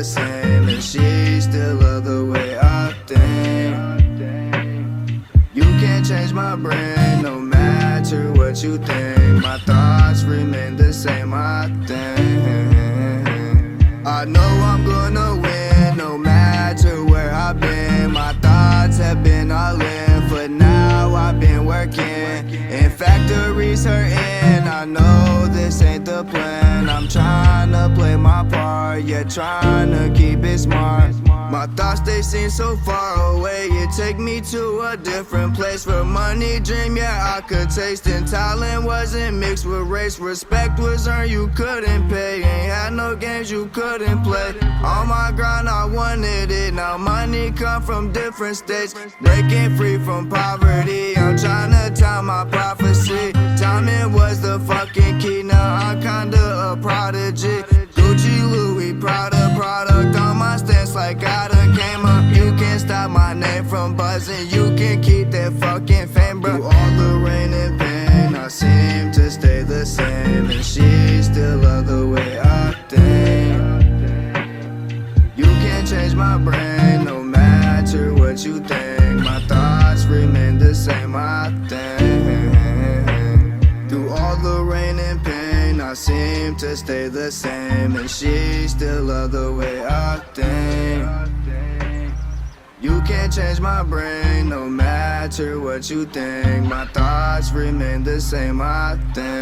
the same, and she still love the way I think. You can't change my brain, no matter what you think. My thoughts remain the same, I think. I know I'm gonna win, no matter where I've been. My thoughts have been all in, for now I've been working in factories hurting. I know this ain't the plan, I'm trying to play my part, yeah, trying to keep it smart. My thoughts, they seem so far away, it take me to a different place. For money, dream, yeah, I could taste, and talent wasn't mixed with race. Respect was earned, you couldn't pay, ain't had no games you couldn't play. On my grind, I wanted it, now money come from different states. Breaking free from poverty, I'm trying to time my prophecy. Timing was the fucking key, now I'm kinda a prodigy. Gucci, Louis, Prada, product on my stance like I done came up. You can't stop my name from buzzing, you can keep that fucking fame, bro. Through all the rain and pain, I seem to stay the same, and she still love the way I think. You can't change my brain, no matter what you think. My thoughts remain the same, I think. Through all the rain and pain, I seem to stay the same, and she still love the way I think. You can't change my brain, no matter what you think. My thoughts remain the same, I think.